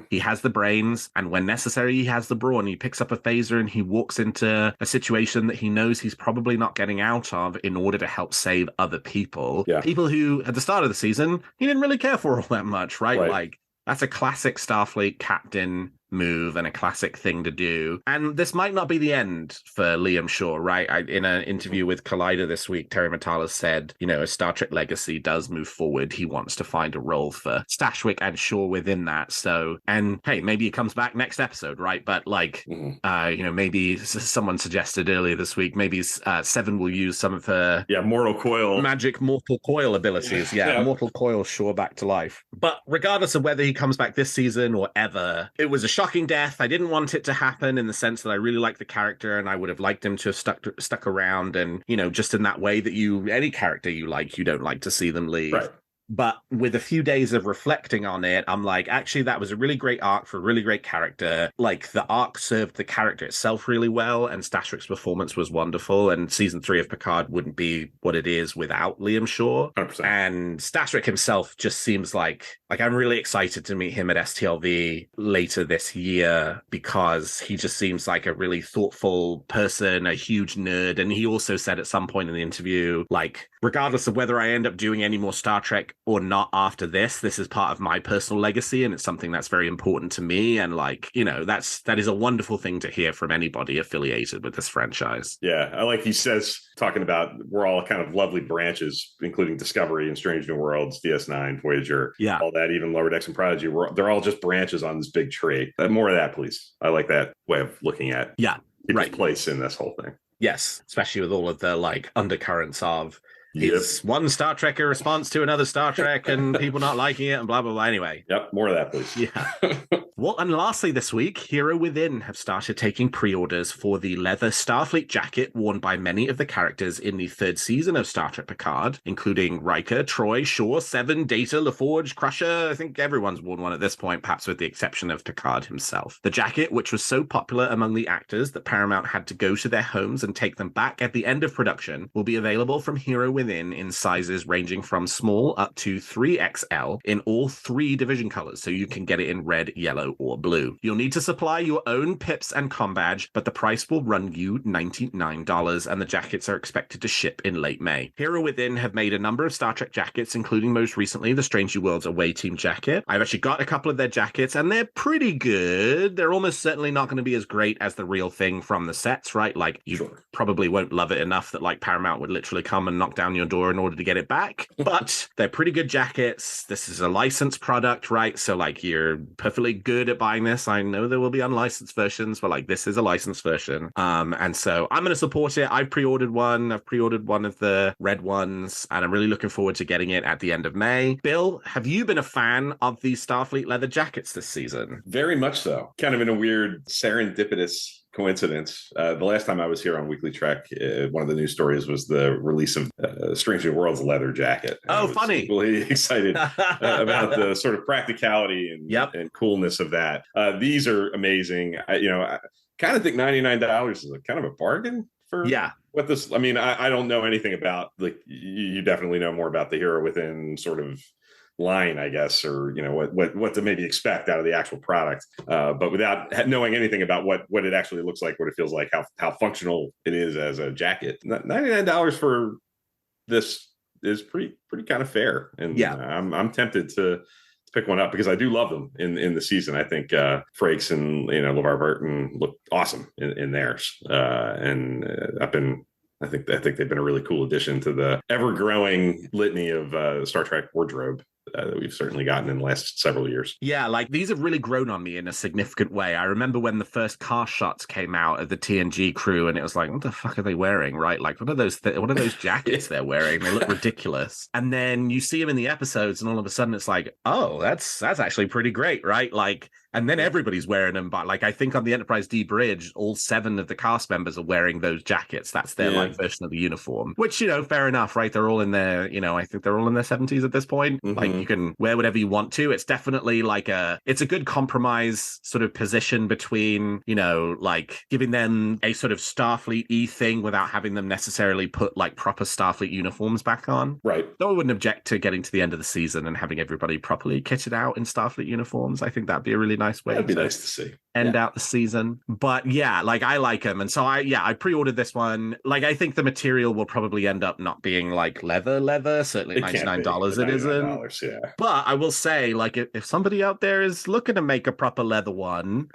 He has the brains, and when necessary, he has the brawn. He picks up a phaser and he walks into a situation that he knows he's probably not getting out of in order to help save other people. Yeah. People who, at the start of the season, he didn't really care for all that much, right? That's a classic Starfleet captain move and a classic thing to do. And this might not be the end for Liam Shaw, right? In an interview with Collider this week, Terry Matalas said, as Star Trek Legacy does move forward, he wants to find a role for Stashwick and Shaw within that. So, and hey, maybe he comes back next episode, right? But maybe someone suggested earlier this week, maybe Seven will use some of her magic mortal coil abilities. Mortal coil Shaw back to life. But regardless of whether he comes back this season or ever, it was a shocking death. I didn't want it to happen in the sense that I really like the character and I would have liked him to have stuck around and, just in that way that any character you don't like to see them leave. Right. But with a few days of reflecting on it, I'm like, actually, that was a really great arc for a really great character. Like, the arc served the character itself really well, and Stashrik's performance was wonderful. And season 3 of Picard wouldn't be what it is without Liam Shaw. 100%. And Stashrik himself just seems like I'm really excited to meet him at STLV later this year, because he just seems like a really thoughtful person, a huge nerd. And he also said at some point in the interview, like, regardless of whether I end up doing any more Star Trek or not after this is part of my personal legacy, and it's something that's very important to me. And like, you know, that is a wonderful thing to hear from anybody affiliated with this franchise. Yeah, I like he says, talking about we're all kind of lovely branches, including Discovery and Strange New Worlds, DS9, Voyager, all that, even Lower Decks and Prodigy. They're all just branches on this big tree. More of that, please. I like that way of looking at people's place in this whole thing. Yes, especially with all of the like undercurrents of It's one Star Trek in response to another Star Trek and people not liking it and blah, blah, blah. Anyway. Yep. More of that, please. Yeah. Well, and lastly this week, Hero Within have started taking pre-orders for the leather Starfleet jacket worn by many of the characters in the third season of Star Trek Picard, including Riker, Troy, Shaw, Seven, Data, LaForge, Crusher. I think everyone's worn one at this point, perhaps with the exception of Picard himself. The jacket, which was so popular among the actors that Paramount had to go to their homes and take them back at the end of production, will be available from Hero Within in sizes ranging from small up to 3XL in all 3 division colors, so you can get it in red, yellow, or blue. You'll need to supply your own pips and comm badge, but the price will run you $99, and the jackets are expected to ship in late May. Hero Within have made a number of Star Trek jackets, including most recently the Strange New Worlds Away Team jacket. I've actually got a couple of their jackets, and they're pretty good. They're almost certainly not going to be as great as the real thing from the sets, right? Like, you probably won't love it enough that like Paramount would literally come and knock down your door in order to get it back, but they're pretty good jackets. This is a licensed product, right? So like, you're perfectly good at buying this. I know there will be unlicensed versions, but like, this is a licensed version. And so I'm going to support it. I've pre-ordered one of the red ones, and I'm really looking forward to getting it at the end of May. Bill, have you been a fan of these Starfleet leather jackets this season? Very much so. Kind of in a weird serendipitous coincidence. The last time I was here on WeeklyTrek, one of the news stories was the release of Strange New Worlds leather jacket. And I was funny! Really excited about the sort of practicality and coolness of that. These are amazing. I kind of think $99 is kind of a bargain for what this. I mean, I don't know anything about, like, you definitely know more about the Hero Within sort of line, I guess, or what to maybe expect out of the actual product, but without knowing anything about what it actually looks like, what it feels like, how functional it is as a jacket. $99 for this is pretty kind of fair, and I'm tempted to pick one up because I do love them in the season. I think Frakes and LeVar Burton look awesome in theirs, and I think they've been a really cool addition to the ever-growing litany of Star Trek wardrobe that we've certainly gotten in the last several years. Yeah, like, these have really grown on me in a significant way. I remember when the first cast shots came out of the TNG crew, and it was like, what the fuck are they wearing, right? Like, what are those jackets they're wearing? They look ridiculous. And then you see them in the episodes, and all of a sudden it's like, oh, that's actually pretty great, right? Like, and then everybody's wearing them. But like, I think on the Enterprise D bridge, all 7 of the cast members are wearing those jackets. That's their like version of the uniform, which, fair enough, right? They're all in their, I think they're all in their 70s at this point. Mm-hmm. Like, you can wear whatever you want to. It's definitely like it's a good compromise sort of position between, like giving them a sort of Starfleet-y thing without having them necessarily put like proper Starfleet uniforms back on. Right. Though I wouldn't object to getting to the end of the season and having everybody properly kitted out in Starfleet uniforms. I think that'd be a really nice way. That'd be nice to see. End out the season. But yeah, like, I like them. And so I pre-ordered this one. Like, I think the material will probably end up not being like leather. Certainly $99 it isn't. Yeah. But I will say, like, if somebody out there is looking to make a proper leather one,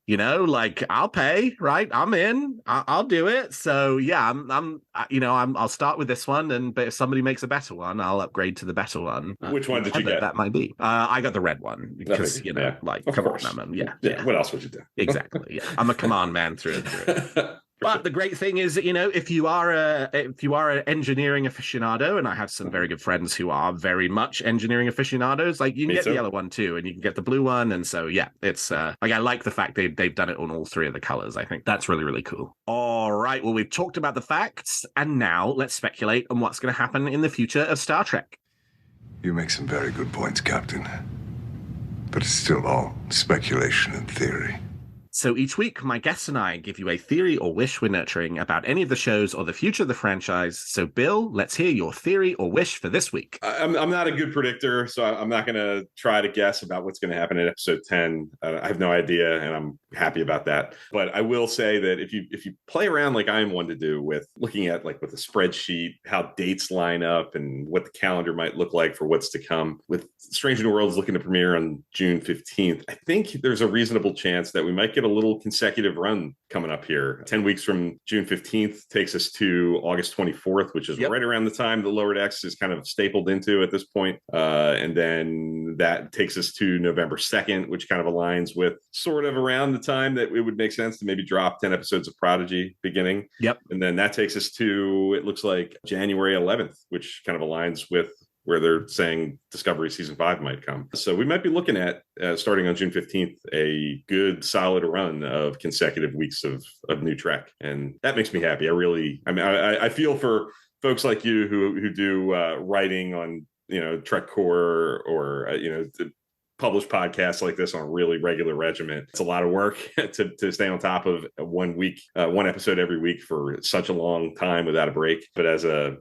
like, I'll pay, right? I'm in. I'll do it. So yeah, I'll start with this one, but if somebody makes a better one, I'll upgrade to the better one. Which one did you get? That might be. I got the red one because like, of come course. on, yeah. What else would you do? Exactly. Yeah, I'm a command man through and through. But the great thing is, if you are an engineering aficionado, and I have some very good friends who are very much engineering aficionados, like, you can get the yellow one too, and you can get the blue one, and so yeah, it's like, I like the fact they've done it on all 3 of the colors. I think that's really, really cool. All right, well, we've talked about the facts, and now let's speculate on what's going to happen in the future of Star Trek. You make some very good points, Captain. But it's still all speculation and theory. So each week, my guests and I give you a theory or wish we're nurturing about any of the shows or the future of the franchise. So, Bill, let's hear your theory or wish for this week. I'm not a good predictor, so I'm not going to try to guess about what's going to happen in episode 10. I have no idea, and I'm happy about that. But I will say that if you play around like I'm one to do with looking at like with a spreadsheet, how dates line up and what the calendar might look like for what's to come, with Strange New Worlds looking to premiere on June 15th, I think there's a reasonable chance that we might get a little consecutive run coming up here. 10 weeks from June 15th takes us to August 24th, which is right around the time the Lower Decks is kind of stapled into at this point. And then that takes us to November 2nd, which kind of aligns with sort of around the time that it would make sense to maybe drop 10 episodes of Prodigy beginning. And then that takes us to, it looks like January 11th, which kind of aligns with where they're saying Discovery Season 5 might come. So we might be looking at, starting on June 15th, a good solid run of consecutive weeks of new Trek. And that makes me happy. I feel for folks like you who do writing on, Trek Core or, publish podcasts like this on a really regular regimen. It's a lot of work to stay on top of one episode every week for such a long time without a break. But as a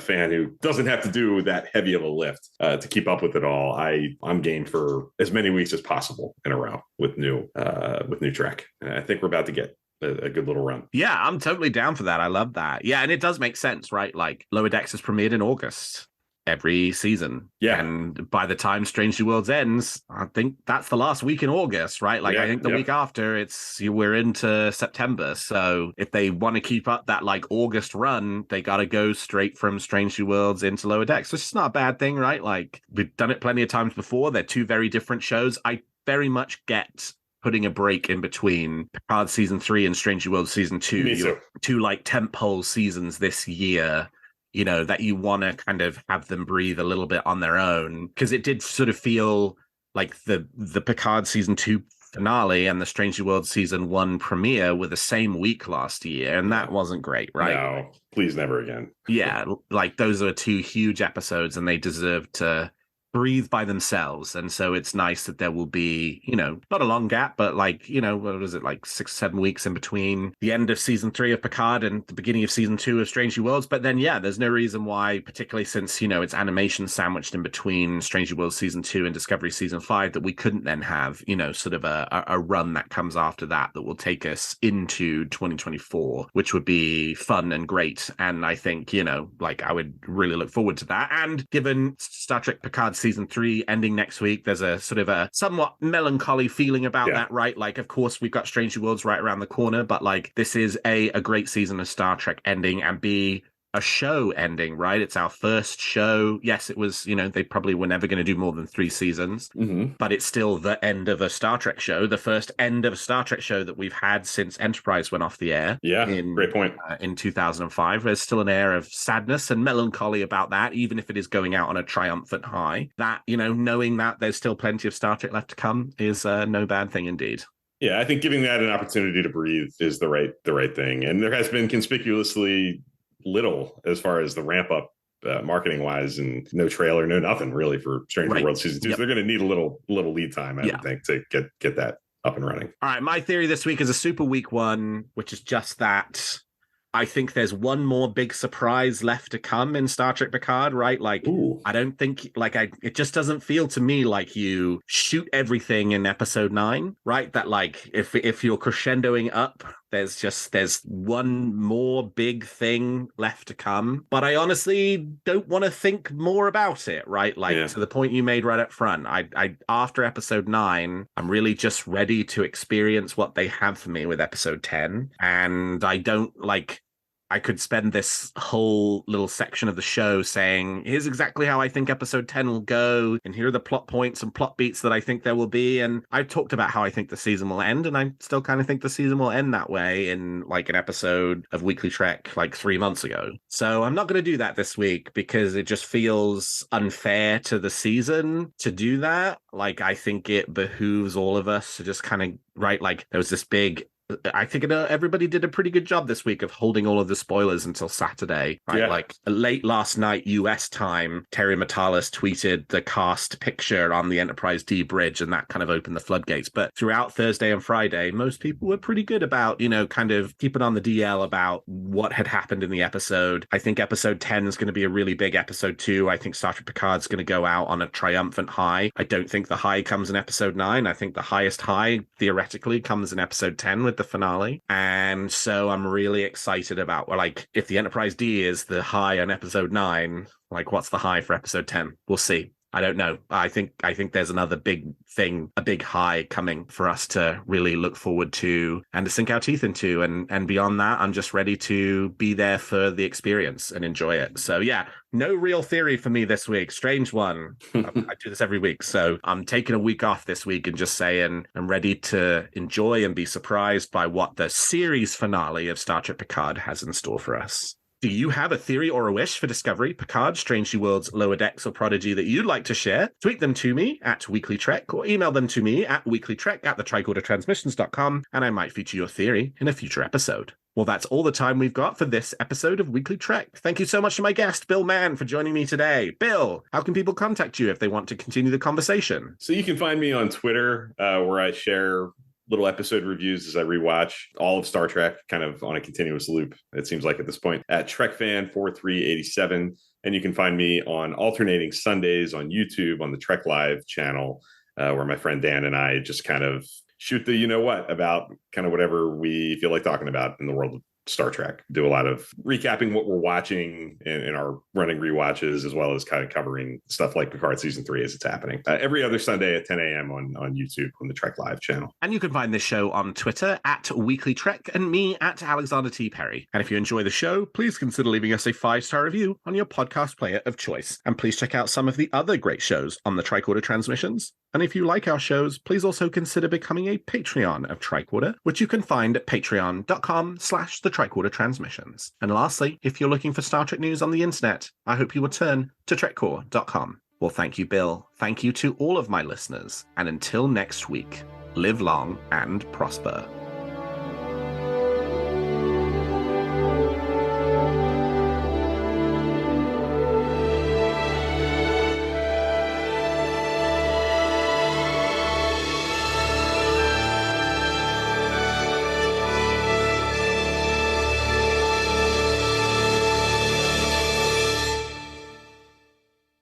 fan who doesn't have to do that heavy of a lift to keep up with it all, I'm game for as many weeks as possible in a row with new Trek. And I think we're about to get a good little run. Yeah, I'm totally down for that. I love that. Yeah, and it does make sense, right? Like Lower Decks is premiered in August every season. Yeah. And by the time Strange New Worlds ends, I think that's the last week in August, right? Like I think the week after we're into September. So if they want to keep up that like August run, they got to go straight from Strange New Worlds into Lower Decks. So it's not a bad thing, right? Like we've done it plenty of times before. They're two very different shows. I very much get putting a break in between Picard Season 3 and Strange New Worlds Season 2. Two like tentpole seasons this year, that you want to kind of have them breathe a little bit on their own, because it did sort of feel like the Picard Season 2 finale and the Strange New Worlds Season 1 premiere were the same week last year, and that wasn't great, right? No, please never again. Yeah, like those are two huge episodes and they deserve to breathe by themselves. And so it's nice that there will be, not a long gap, but like, what was it, like 6-7 weeks in between the end of Season 3 of Picard and the beginning of Season 2 of Strange New Worlds. But then, there's no reason why, particularly since, it's animation sandwiched in between Strange New Worlds Season 2 and Discovery Season 5, that we couldn't then have, sort of a run that comes after that will take us into 2024, which would be fun and great. And I think, I would really look forward to that. And given Star Trek Picard Season 3 ending next week, there's a sort of a somewhat melancholy feeling about that, right? Like, of course, we've got Strange New Worlds right around the corner, but like this is a great season of Star Trek ending, and B, a show ending, right? It's our first show. Yes, it was, they probably were never going to do more than 3 seasons, but it's still the end of a Star Trek show, the first end of a Star Trek show that we've had since Enterprise went off the air. Yeah, great point. In 2005. There's still an air of sadness and melancholy about that, even if it is going out on a triumphant high. That, knowing that there's still plenty of Star Trek left to come is no bad thing indeed. Yeah, I think giving that an opportunity to breathe is the right thing. And there has been conspicuously little as far as the ramp up marketing wise, and no trailer, no nothing really for Strange New Worlds Season 2. So they're going to need a little lead time, I would think, to get that up and running. All right, my theory this week is a super week one, which is just that I think there's one more big surprise left to come in Star Trek Picard, right? Like, I don't think, it just doesn't feel to me like you shoot everything in episode 9, right? That like, if you're crescendoing up, there's one more big thing left to come. But I honestly don't want to think more about it, right? Like, to the point you made right up front, I after episode 9, I'm really just ready to experience what they have for me with episode 10. And I don't I could spend this whole little section of the show saying, here's exactly how I think episode 10 will go, and here are the plot points and plot beats that I think there will be. And I've talked about how I think the season will end, and I still kind of think the season will end that way in like an episode of Weekly Trek like 3 months ago. So I'm not going to do that this week because it just feels unfair to the season to do that. Like, I think it behooves all of us to just kind of, right, like there was this big I think everybody did a pretty good job this week of holding all of the spoilers until Saturday. Right? Yeah. Like late last night, US time, Terry Matalas tweeted the cast picture on the Enterprise D bridge, and that kind of opened the floodgates. But throughout Thursday and Friday, most people were pretty good about, kind of keeping on the DL about what had happened in the episode. I think episode 10 is going to be a really big episode 2. I think Star Trek Picard's going to go out on a triumphant high. I don't think the high comes in episode 9. I think the highest high theoretically comes in episode 10 with the finale. And so I'm really excited about, like, if the Enterprise D is the high on episode 9, like, what's the high for episode 10? We'll see. I don't know. I think there's another big thing, a big high coming for us to really look forward to and to sink our teeth into. And beyond that, I'm just ready to be there for the experience and enjoy it. So yeah, no real theory for me this week. Strange one. I do this every week. So I'm taking a week off this week and just saying I'm ready to enjoy and be surprised by what the series finale of Star Trek Picard has in store for us. Do you have a theory or a wish for Discovery, Picard, Strange New Worlds, Lower Decks, or Prodigy that you'd like to share? Tweet them to me at WeeklyTrek or email them to me at weeklytrek@thetricordertransmissions.com, and I might feature your theory in a future episode. Well, that's all the time we've got for this episode of Weekly Trek. Thank you so much to my guest, Bill Mann, for joining me today. Bill, how can people contact you if they want to continue the conversation? So you can find me on Twitter, where I share little episode reviews as I rewatch all of Star Trek, kind of on a continuous loop, it seems like at this point, at TrekFan4387. And you can find me on alternating Sundays on YouTube on the Trek Live channel, where my friend Dan and I just kind of shoot the about kind of whatever we feel like talking about in the world of Star Trek. Do a lot of recapping what we're watching in our running rewatches, as well as kind of covering stuff like Picard Season 3 as it's happening. Every other Sunday at 10 a.m. on YouTube on the Trek Live channel. And you can find this show on Twitter at WeeklyTrek and me at Alexander T. Perry. And if you enjoy the show, please consider leaving us a 5-star review on your podcast player of choice. And please check out some of the other great shows on the Tricorder Transmissions. And if you like our shows, please also consider becoming a Patreon of Tricorder, which you can find at patreon.com/the-Tricorder-Transmissions. And lastly, if you're looking for Star Trek news on the internet, I hope you will turn to trekcore.com. Well, thank you, Bill. Thank you to all of my listeners. And until next week, live long and prosper.